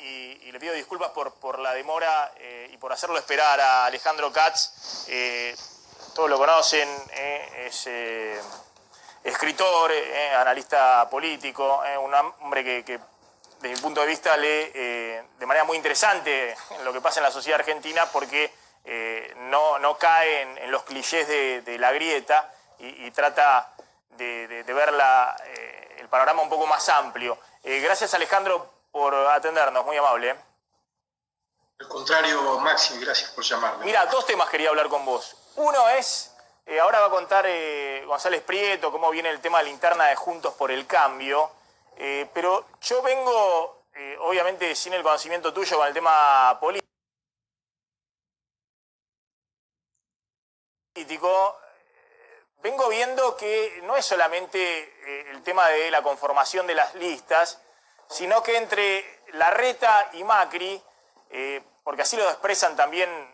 y le pido disculpas por la demora y por hacerlo esperar a Alejandro Katz. Todos lo conocen, es escritor, analista político, un hombre que desde mi punto de vista lee de manera muy interesante lo que pasa en la sociedad argentina, porque no cae en los clichés de la grieta y trata de ver el panorama un poco más amplio. Gracias, Alejandro, por atendernos, muy amable. Al contrario, Maxi, gracias por llamarme. Mira, dos temas quería hablar con vos. Uno es, ahora va a contar González Prieto cómo viene el tema de la interna de Juntos por el Cambio, pero yo vengo, obviamente sin el conocimiento tuyo con el tema político, vengo viendo que no es solamente el tema de la conformación de las listas, sino que entre Larreta y Macri, porque así lo expresan también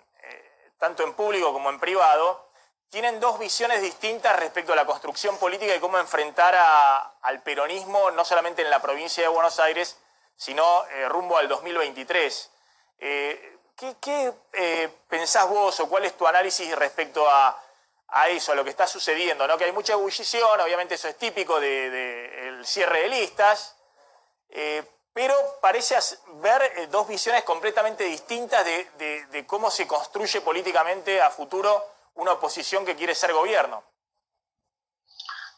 tanto en público como en privado, tienen dos visiones distintas respecto a la construcción política y cómo enfrentar al peronismo, no solamente en la provincia de Buenos Aires, sino rumbo al 2023. ¿Qué pensás vos o cuál es tu análisis respecto a eso, a lo que está sucediendo, ¿no? Que hay mucha ebullición, obviamente eso es típico del cierre de listas, pero parece ver dos visiones completamente distintas de cómo se construye políticamente a futuro una oposición que quiere ser gobierno.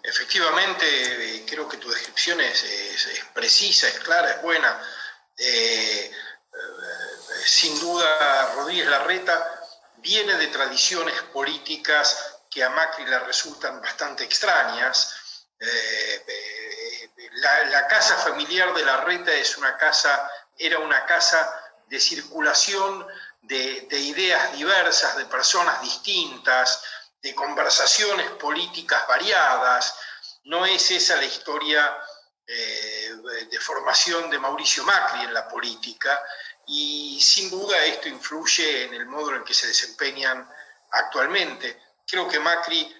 Efectivamente, creo que tu descripción es precisa, es clara, es buena. Sin duda, Rodríguez Larreta viene de tradiciones políticas que a Macri le resultan bastante extrañas. La casa familiar de Larreta era una casa de circulación de ideas diversas, de personas distintas, de conversaciones políticas variadas. No es esa la historia de formación de Mauricio Macri en la política, y sin duda esto influye en el modo en que se desempeñan actualmente. Creo que Macri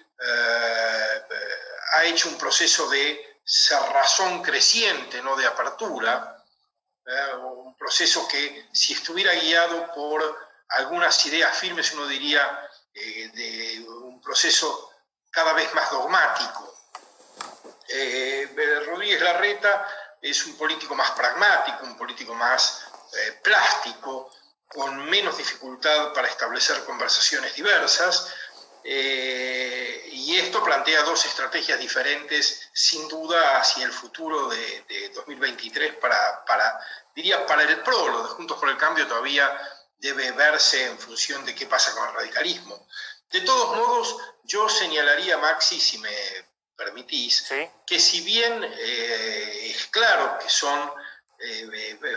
ha hecho un proceso de cerrazón creciente, no de apertura, un proceso que, si estuviera guiado por algunas ideas firmes, uno diría de un proceso cada vez más dogmático. Rodríguez Larreta es un político más pragmático, un político más plástico, con menos dificultad para establecer conversaciones diversas, y esto plantea dos estrategias diferentes, sin duda, hacia el futuro de 2023 para el PRO. Lo de Juntos por el Cambio todavía debe verse en función de qué pasa con el radicalismo. De todos modos, yo señalaría, Maxi, si me permitís, ¿sí?, que si bien es claro que son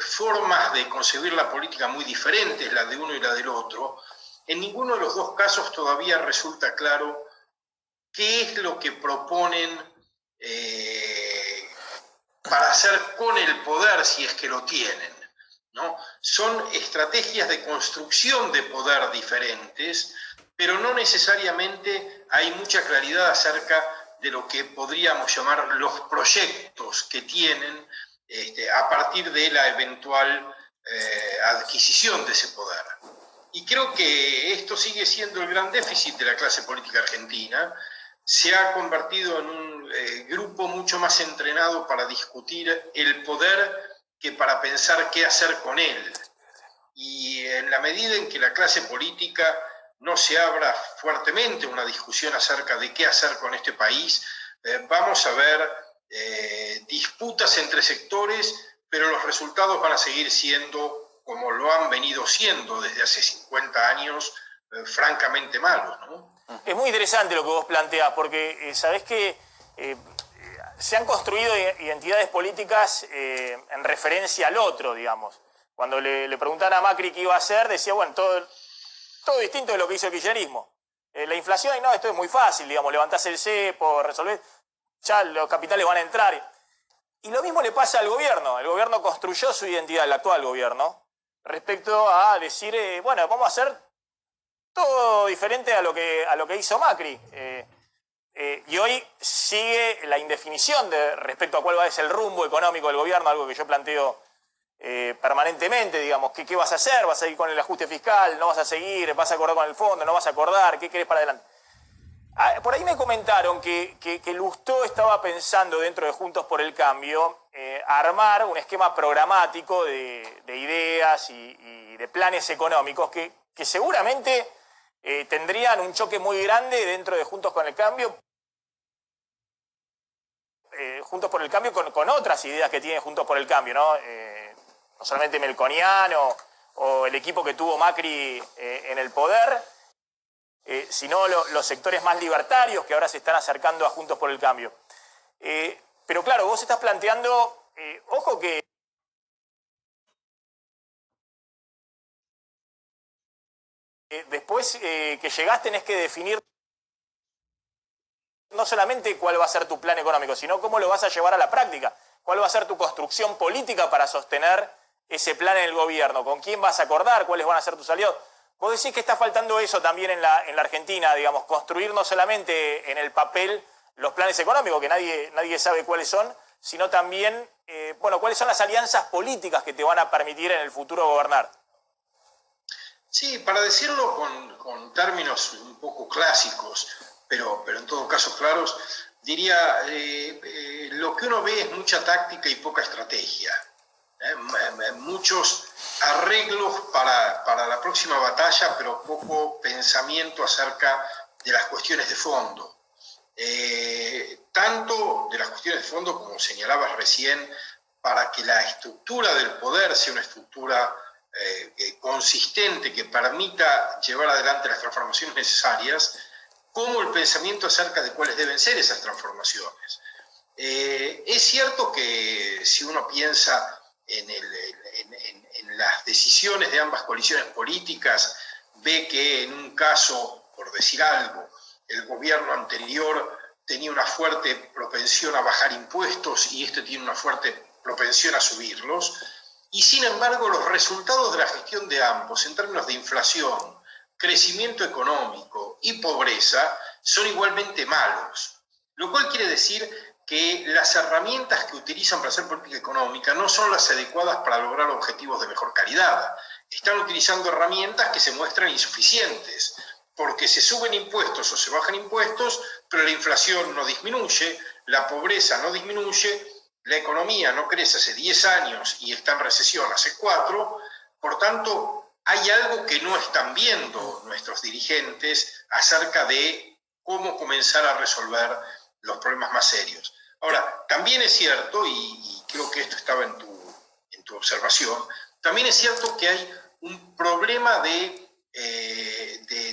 formas de concebir la política muy diferentes, la de uno y la del otro, en ninguno de los dos casos todavía resulta claro qué es lo que proponen para hacer con el poder, si es que lo tienen, ¿no? Son estrategias de construcción de poder diferentes, pero no necesariamente hay mucha claridad acerca de lo que podríamos llamar los proyectos que tienen a partir de la eventual adquisición de ese poder. Y creo que esto sigue siendo el gran déficit de la clase política argentina. Se ha convertido en un grupo mucho más entrenado para discutir el poder que para pensar qué hacer con él. Y en la medida en que la clase política no se abra fuertemente una discusión acerca de qué hacer con este país, vamos a ver disputas entre sectores, pero los resultados van a seguir siendo, como lo han venido siendo desde hace 50 años, francamente malos, ¿no? Es muy interesante lo que vos planteás, porque sabés que se han construido identidades políticas en referencia al otro, digamos. Cuando le preguntaban a Macri qué iba a hacer, decía, bueno, todo distinto de lo que hizo el kirchnerismo. La inflación, y no, esto es muy fácil, digamos, levantás el cepo, resolvés, ya los capitales van a entrar. Y lo mismo le pasa al gobierno. El gobierno construyó su identidad, el actual gobierno, respecto a decir, bueno, vamos a hacer todo diferente a lo que hizo Macri. Y hoy sigue la indefinición respecto a cuál va a ser el rumbo económico del gobierno, algo que yo planteo permanentemente, digamos, ¿qué vas a hacer? ¿Vas a ir con el ajuste fiscal? ¿No vas a seguir? ¿Vas a acordar con el fondo? ¿No vas a acordar? ¿Qué querés para adelante? Por ahí me comentaron que Lustó estaba pensando dentro de Juntos por el Cambio armar un esquema programático de ideas y de planes económicos que seguramente tendrían un choque muy grande dentro de Juntos con el Cambio. Juntos por el Cambio con otras ideas que tiene Juntos por el Cambio, ¿no? No solamente Melconiano o el equipo que tuvo Macri en el poder, sino los sectores más libertarios que ahora se están acercando a Juntos por el Cambio. Pero claro, vos estás planteando, ojo que después que llegás tenés que definir no solamente cuál va a ser tu plan económico, sino cómo lo vas a llevar a la práctica, cuál va a ser tu construcción política para sostener ese plan en el gobierno, con quién vas a acordar, cuáles van a ser tus aliados. Vos decís que está faltando eso también en la Argentina, digamos, construir no solamente en el papel los planes económicos, que nadie sabe cuáles son, sino también, cuáles son las alianzas políticas que te van a permitir en el futuro gobernar. Sí, para decirlo con términos un poco clásicos, pero en todo caso claros, diría, lo que uno ve es mucha táctica y poca estrategia. Muchos arreglos para la próxima batalla, pero poco pensamiento acerca de las cuestiones de fondo. Tanto de las cuestiones de fondo, como señalabas recién, para que la estructura del poder sea una estructura consistente que permita llevar adelante las transformaciones necesarias, como el pensamiento acerca de cuáles deben ser esas transformaciones. Es cierto que si uno piensa en las decisiones de ambas coaliciones políticas, ve que en un caso, por decir algo, el gobierno anterior tenía una fuerte propensión a bajar impuestos y este tiene una fuerte propensión a subirlos, y sin embargo los resultados de la gestión de ambos en términos de inflación, crecimiento económico y pobreza son igualmente malos, lo cual quiere decir que las herramientas que utilizan para hacer política económica no son las adecuadas para lograr objetivos de mejor calidad. Están utilizando herramientas que se muestran insuficientes, porque se suben impuestos o se bajan impuestos, pero la inflación no disminuye, la pobreza no disminuye, la economía no crece hace 10 años y está en recesión hace 4, por tanto, hay algo que no están viendo nuestros dirigentes acerca de cómo comenzar a resolver los problemas más serios. Ahora, también es cierto, y creo que esto estaba en tu observación, también es cierto que hay un problema de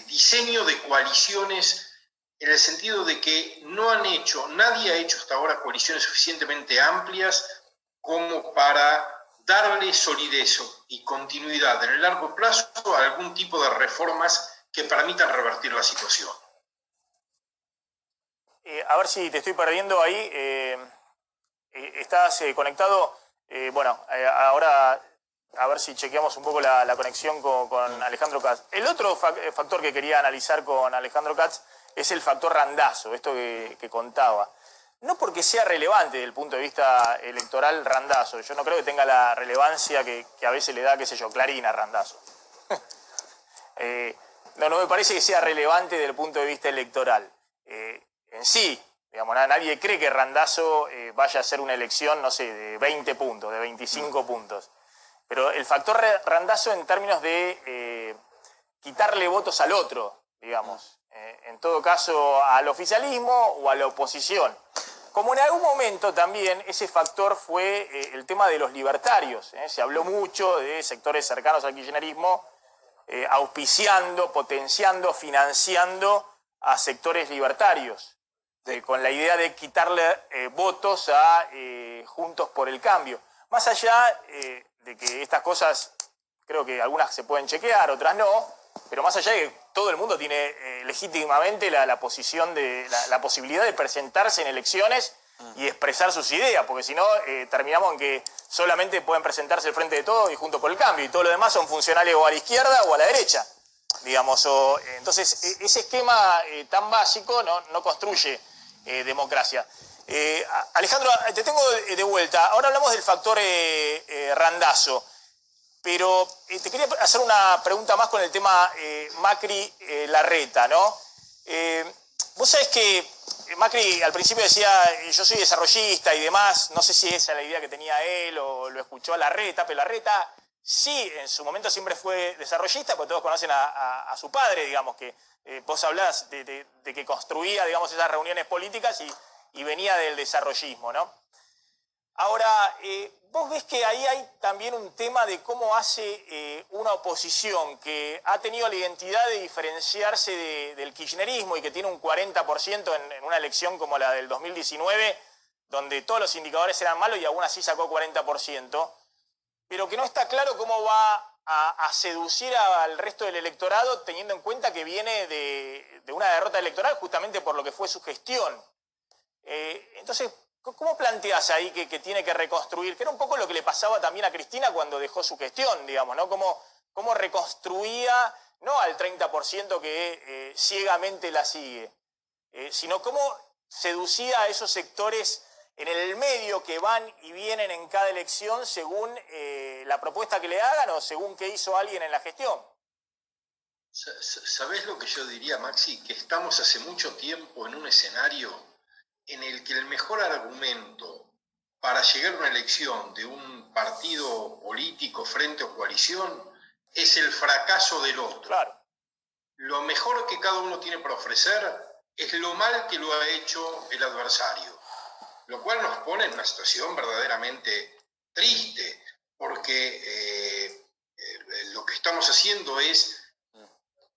diseño de coaliciones en el sentido de que nadie ha hecho hasta ahora coaliciones suficientemente amplias como para darle solidez y continuidad en el largo plazo a algún tipo de reformas que permitan revertir la situación. A ver si te estoy perdiendo ahí. ¿Estás conectado? Ahora a ver si chequeamos un poco la conexión con Alejandro Katz. El otro factor que quería analizar con Alejandro Katz es el factor Randazzo, esto que contaba. No porque sea relevante desde el punto de vista electoral Randazzo, yo no creo que tenga la relevancia que a veces le da, qué sé yo, Clarín a Randazzo. No me parece que sea relevante desde el punto de vista electoral. En sí, digamos, nadie cree que Randazzo vaya a hacer una elección, no sé, de 20 puntos, de 25 puntos. Pero el factor Randazzo en términos de quitarle votos al otro, digamos, en todo caso al oficialismo o a la oposición. Como en algún momento también ese factor fue el tema de los libertarios. Se habló mucho de sectores cercanos al kirchnerismo, auspiciando, potenciando, financiando a sectores libertarios, con la idea de quitarle votos a Juntos por el Cambio. Más allá de que estas cosas, creo que algunas se pueden chequear, otras no, pero más allá de que todo el mundo tiene legítimamente la posición de la posibilidad de presentarse en elecciones y expresar sus ideas, porque si no terminamos en que solamente pueden presentarse el Frente de Todos y Juntos por el Cambio, y todo lo demás son funcionales o a la izquierda o a la derecha, digamos. Entonces ese esquema tan básico no construye democracia. Alejandro, te tengo de vuelta. Ahora hablamos del factor Randazzo, pero te quería hacer una pregunta más con el tema Macri-Larreta, ¿no? Vos sabés que Macri al principio decía, yo soy desarrollista y demás, no sé si esa es la idea que tenía él o lo escuchó a Larreta, pero Larreta sí, en su momento siempre fue desarrollista, porque todos conocen a su padre, digamos, que vos hablás de que construía, digamos, esas reuniones políticas y venía del desarrollismo, ¿no? Ahora, vos ves que ahí hay también un tema de cómo hace una oposición que ha tenido la identidad de diferenciarse del kirchnerismo y que tiene un 40% en una elección como la del 2019, donde todos los indicadores eran malos y aún así sacó 40%, pero que no está claro cómo va a seducir al resto del electorado teniendo en cuenta que viene de una derrota electoral justamente por lo que fue su gestión. Entonces, ¿cómo planteás ahí que tiene que reconstruir? Que era un poco lo que le pasaba también a Cristina cuando dejó su gestión, digamos, ¿no? Cómo reconstruía, no al 30% que ciegamente la sigue, sino cómo seducía a esos sectores en el medio que van y vienen en cada elección según la propuesta que le hagan o según qué hizo alguien en la gestión. ¿Sabés lo que yo diría, Maxi? Que estamos hace mucho tiempo en un escenario en el que el mejor argumento para llegar a una elección de un partido político, frente o coalición, es el fracaso del otro. Claro. Lo mejor que cada uno tiene para ofrecer es lo mal que lo ha hecho el adversario, lo cual nos pone en una situación verdaderamente triste, porque lo que estamos haciendo es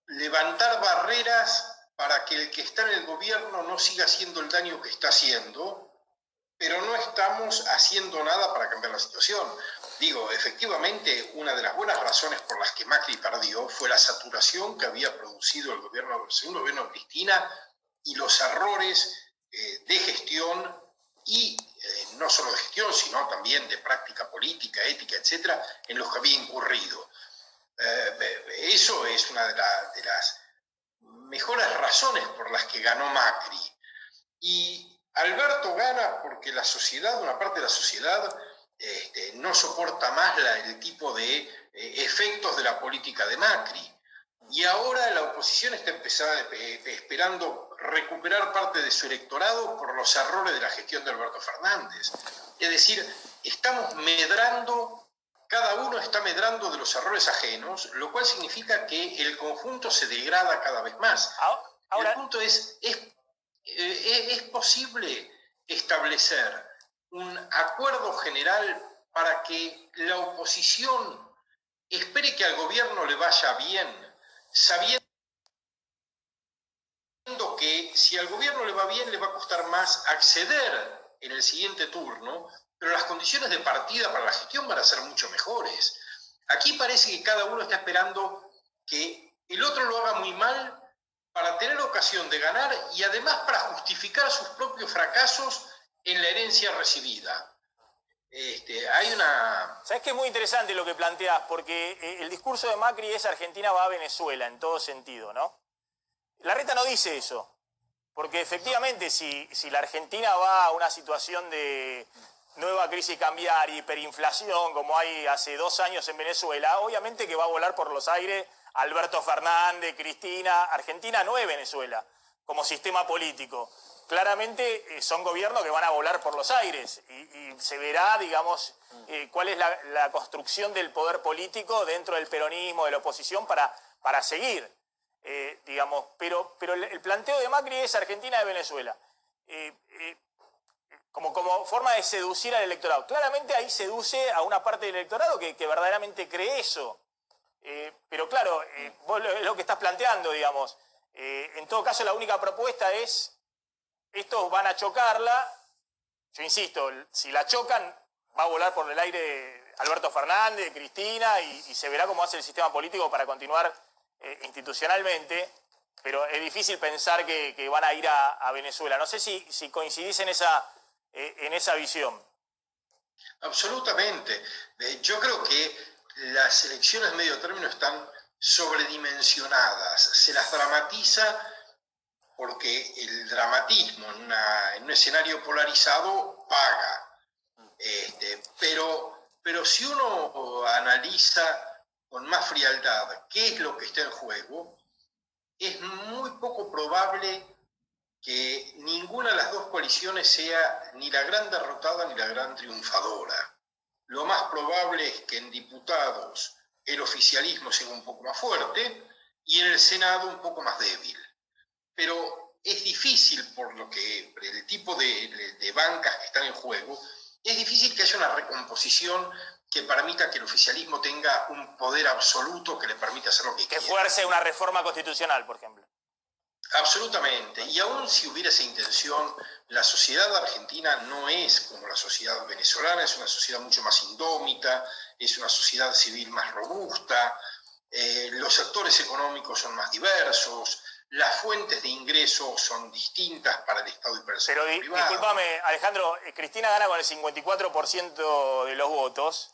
levantar barreras para que el que está en el gobierno no siga haciendo el daño que está haciendo, pero no estamos haciendo nada para cambiar la situación. Digo, efectivamente, una de las buenas razones por las que Macri perdió fue la saturación que había producido el segundo gobierno de Cristina y los errores de gestión y no solo de gestión, sino también de práctica política, ética, etcétera, en los que había incurrido. Eso es una de las mejores razones por las que ganó Macri. Y Alberto gana porque la sociedad, una parte de la sociedad, no soporta más el tipo de efectos de la política de Macri. Y ahora la oposición está esperando recuperar parte de su electorado por los errores de la gestión de Alberto Fernández. Es decir, estamos medrando. Cada uno está medrando de los errores ajenos, lo cual significa que el conjunto se degrada cada vez más. Ahora, el punto ¿es posible establecer un acuerdo general para que la oposición espere que al gobierno le vaya bien, sabiendo que si al gobierno le va bien, le va a costar más acceder en el siguiente turno, pero las condiciones de partida para la gestión van a ser mucho mejores? Aquí parece que cada uno está esperando que el otro lo haga muy mal para tener ocasión de ganar y además para justificar sus propios fracasos en la herencia recibida. Hay una... ¿Sabés que es muy interesante lo que planteás? Porque el discurso de Macri es Argentina va a Venezuela en todo sentido, ¿no? Larreta no dice eso, porque efectivamente si la Argentina va a una situación de nueva crisis cambiaria, hiperinflación, como hay hace 2 años en Venezuela, obviamente que va a volar por los aires Alberto Fernández, Cristina. Argentina no es Venezuela como sistema político. Claramente son gobiernos que van a volar por los aires y se verá, digamos, cuál es la construcción del poder político dentro del peronismo, de la oposición para seguir, digamos. Pero el planteo de Macri es Argentina de Venezuela. Como forma de seducir al electorado. Claramente ahí seduce a una parte del electorado que verdaderamente cree eso. Pero claro, vos es lo que estás planteando, digamos. En todo caso, la única propuesta es, estos van a chocarla. Yo insisto, si la chocan, va a volar por el aire Alberto Fernández, Cristina, y se verá cómo hace el sistema político para continuar institucionalmente. Pero es difícil pensar que van a ir a Venezuela. No sé si coincidís en esa visión. Absolutamente. Yo creo que las elecciones de medio término están sobredimensionadas. Se las dramatiza porque el dramatismo en un escenario polarizado paga. Pero si uno analiza con más frialdad qué es lo que está en juego, es muy poco probable que ninguna de las dos coaliciones sea ni la gran derrotada ni la gran triunfadora. Lo más probable es que en diputados el oficialismo sea un poco más fuerte y en el Senado un poco más débil. Pero es difícil, por el tipo de bancas que están en juego, es difícil que haya una recomposición que permita que el oficialismo tenga un poder absoluto que le permita hacer lo que quiera. Que fuerce una reforma constitucional, por ejemplo. Absolutamente. Y aún si hubiera esa intención, la sociedad argentina no es como la sociedad venezolana, es una sociedad mucho más indómita, es una sociedad civil más robusta, los sectores económicos son más diversos, las fuentes de ingresos son distintas para el Estado y para el sector privado. Discúlpame, Alejandro, Cristina gana con el 54% de los votos,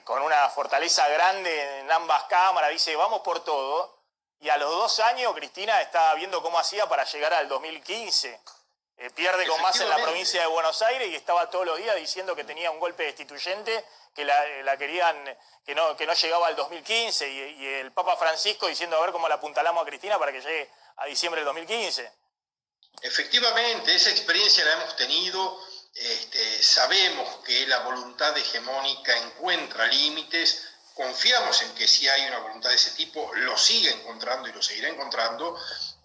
con una fortaleza grande en ambas cámaras, dice vamos por todo. Y a los 2 años Cristina está viendo cómo hacía para llegar al 2015. Pierde con Massa en la provincia de Buenos Aires y estaba todos los días diciendo que tenía un golpe destituyente, que la querían, que no llegaba al 2015. Y el Papa Francisco diciendo a ver cómo la apuntalamos a Cristina para que llegue a diciembre del 2015. Efectivamente, esa experiencia la hemos tenido. Sabemos que la voluntad hegemónica encuentra límites. Confiamos en que si hay una voluntad de ese tipo, lo sigue encontrando y lo seguirá encontrando.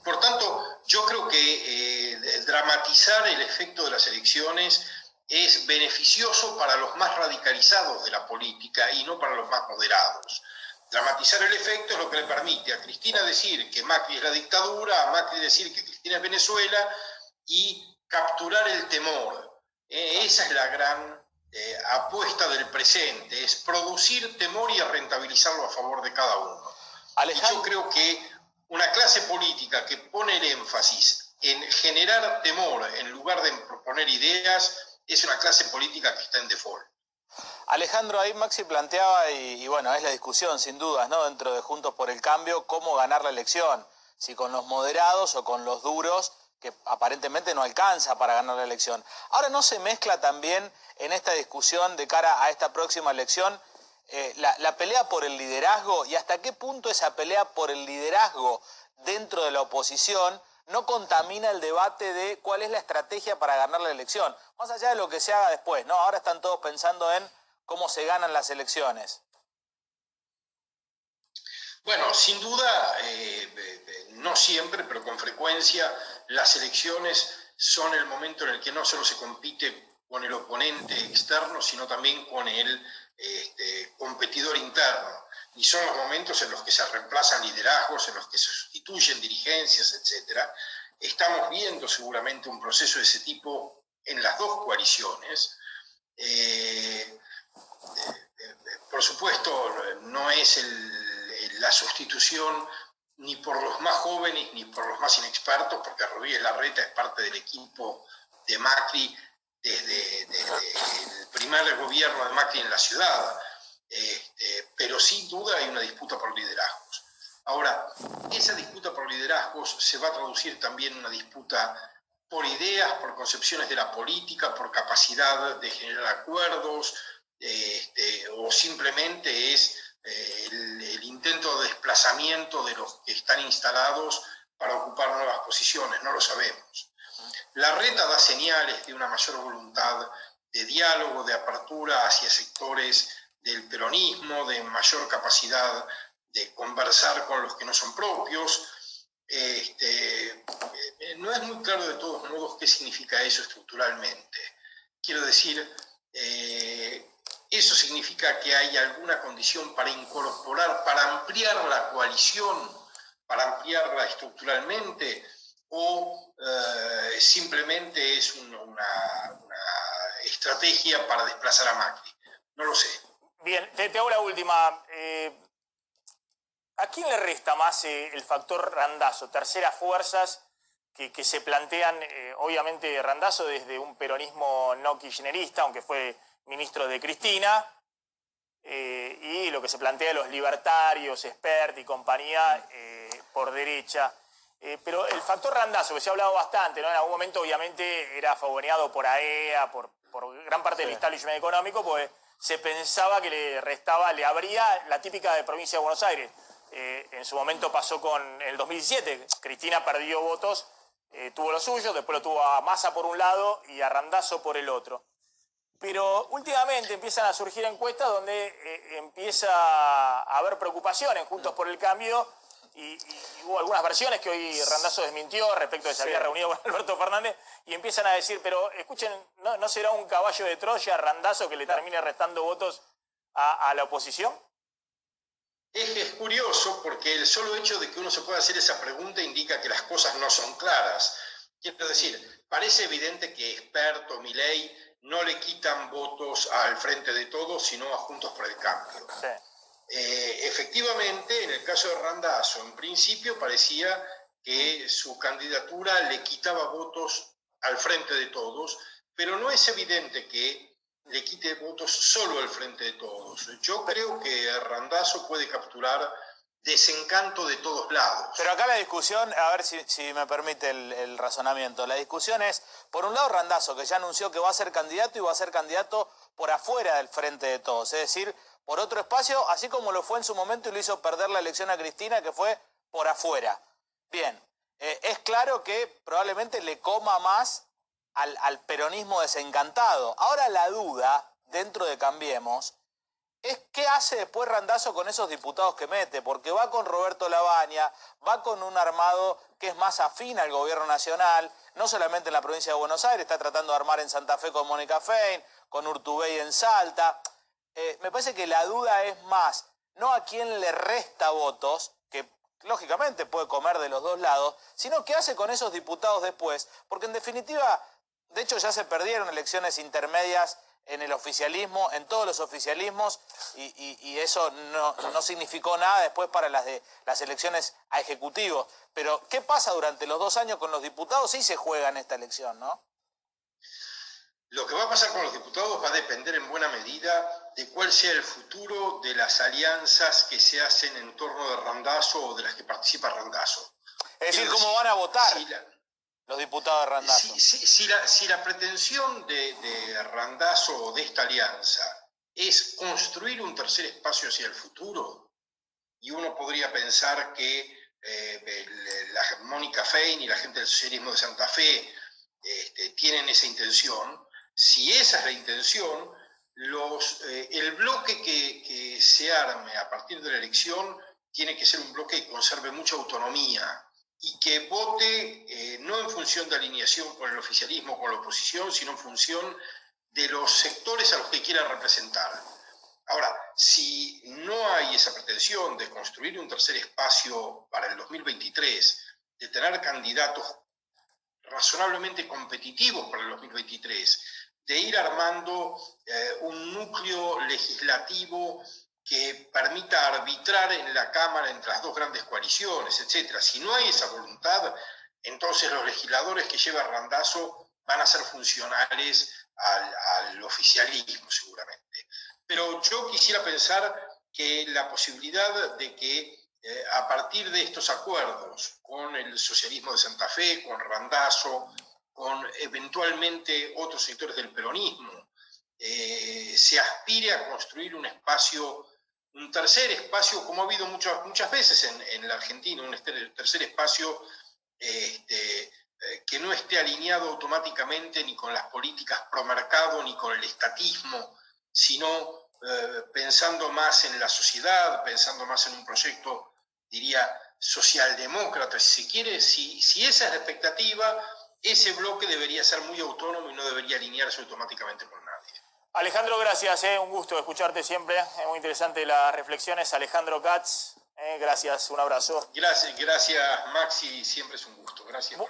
Por tanto, yo creo que dramatizar el efecto de las elecciones es beneficioso para los más radicalizados de la política y no para los más moderados. Dramatizar el efecto es lo que le permite a Cristina decir que Macri es la dictadura, a Macri decir que Cristina es Venezuela y capturar el temor. Esa es la gran apuesta del presente, es producir temor y rentabilizarlo a favor de cada uno. Alejandro. Y yo creo que una clase política que pone el énfasis en generar temor en lugar de proponer ideas es una clase política que está en default. Alejandro, ahí Maxi planteaba, y bueno, es la discusión sin dudas, ¿no? Dentro de Juntos por el Cambio, cómo ganar la elección, si con los moderados o con los duros, que aparentemente no alcanza para ganar la elección. Ahora, ¿no se mezcla también en esta discusión de cara a esta próxima elección la pelea por el liderazgo, y hasta qué punto esa pelea por el liderazgo dentro de la oposición no contamina el debate de cuál es la estrategia para ganar la elección? Más allá de lo que se haga después, ¿no? Ahora están todos pensando en cómo se ganan las elecciones. Bueno, sin duda, no siempre, pero con frecuencia, las elecciones son el momento en el que no solo se compite con el oponente externo, sino también con el competidor interno. Y son los momentos en los que se reemplazan liderazgos, en los que se sustituyen dirigencias, etc. Estamos viendo seguramente un proceso de ese tipo en las dos coaliciones. Por supuesto, no es la sustitución ni por los más jóvenes ni por los más inexpertos, porque Rodríguez Larreta es parte del equipo de Macri desde el primer gobierno de Macri en la ciudad, pero sin duda hay una disputa por liderazgos. Ahora, esa disputa por liderazgos se va a traducir también en una disputa por ideas, por concepciones de la política, por capacidad de generar acuerdos, o simplemente es el intento de desplazamiento de los que están instalados para ocupar nuevas posiciones, no lo sabemos. Larreta da señales de una mayor voluntad de diálogo, de apertura hacia sectores del peronismo, de mayor capacidad de conversar con los que no son propios. No es muy claro de todos modos qué significa eso estructuralmente. Quiero decir, eso significa que hay alguna condición para incorporar, para ampliar la coalición, para ampliarla estructuralmente, o simplemente es una estrategia para desplazar a Macri. No lo sé. Bien, te hago la última. ¿A quién le resta más el factor Randazzo? Terceras fuerzas que se plantean, obviamente Randazzo desde un peronismo no kirchnerista, aunque fue ministro de Cristina, y lo que se plantea de los libertarios, Espert y compañía, por derecha. Pero el factor Randazzo, que se ha hablado bastante, ¿no? En algún momento obviamente era favoneado por AEA, por gran parte del establishment económico, pues se pensaba que le abría la típica de provincia de Buenos Aires. En su momento pasó en el 2017, Cristina perdió votos, tuvo lo suyo, después lo tuvo a Massa por un lado y a Randazzo por el otro. Pero últimamente empiezan a surgir encuestas donde empieza a haber preocupaciones Juntos por el Cambio y hubo algunas versiones que hoy Randazzo desmintió respecto de que se había reunido con Alberto Fernández y empiezan a decir, pero escuchen, ¿no será un caballo de Troya Randazzo que le termine restando votos a la oposición? Es curioso porque el solo hecho de que uno se pueda hacer esa pregunta indica que las cosas no son claras. Quiero decir, parece evidente que Experto, Milei, no le quitan votos al Frente de Todos, sino a Juntos por el Cambio. Sí. Efectivamente, en el caso de Randazzo, en principio parecía que su candidatura le quitaba votos al Frente de Todos, pero no es evidente que le quite votos solo al Frente de Todos. Yo creo que Randazzo puede capturar desencanto de todos lados. Pero acá la discusión, a ver si me permite el razonamiento, la discusión es, por un lado Randazzo, que ya anunció que va a ser candidato y va a ser candidato por afuera del Frente de Todos, es decir, por otro espacio, así como lo fue en su momento y lo hizo perder la elección a Cristina, que fue por afuera. Bien, es claro que probablemente le coma más al peronismo desencantado. Ahora la duda, dentro de Cambiemos, es qué hace después Randazzo con esos diputados que mete, porque va con Roberto Labaña, va con un armado que es más afín al gobierno nacional, no solamente en la provincia de Buenos Aires, está tratando de armar en Santa Fe con Mónica Fein, con Urtubey en Salta. Me parece que la duda es más, no a quién le resta votos, que lógicamente puede comer de los dos lados, sino qué hace con esos diputados después, porque en definitiva, de hecho ya se perdieron elecciones intermedias en el oficialismo, en todos los oficialismos, y eso no significó nada después para las elecciones a ejecutivos. Pero, ¿qué pasa durante los 2 años con los diputados? Sí se juega en esta elección, ¿no? Lo que va a pasar con los diputados va a depender en buena medida de cuál sea el futuro de las alianzas que se hacen en torno de Randazzo o de las que participa Randazzo. Es decir, ¿cómo van a votar los diputados de Randazzo? Si la pretensión de Randazzo o de esta alianza es construir un tercer espacio hacia el futuro, y uno podría pensar que la Mónica Fein y la gente del socialismo de Santa Fe tienen esa intención. Si esa es la intención, el bloque que se arme a partir de la elección tiene que ser un bloque que conserve mucha autonomía y que vote no en función de alineación con el oficialismo o con la oposición, sino en función de los sectores a los que quieran representar. Ahora, si no hay esa pretensión de construir un tercer espacio para el 2023, de tener candidatos razonablemente competitivos para el 2023, de ir armando un núcleo legislativo que permita arbitrar en la Cámara entre las dos grandes coaliciones, etc. Si no hay esa voluntad, entonces los legisladores que lleva Randazzo van a ser funcionales al oficialismo, seguramente. Pero yo quisiera pensar que la posibilidad de que a partir de estos acuerdos con el socialismo de Santa Fe, con Randazzo, con eventualmente otros sectores del peronismo, se aspire a construir un espacio, un tercer espacio, como ha habido muchas veces en la Argentina, un tercer espacio que no esté alineado automáticamente ni con las políticas pro mercado ni con el estatismo, sino pensando más en la sociedad, pensando más en un proyecto, diría, socialdemócrata, si se quiere. Si esa es la expectativa, ese bloque debería ser muy autónomo y no debería alinearse automáticamente con nadie. Alejandro, gracias, un gusto escucharte siempre, es muy interesante las reflexiones. Alejandro Katz, gracias, un abrazo. Gracias Maxi, siempre es un gusto, gracias.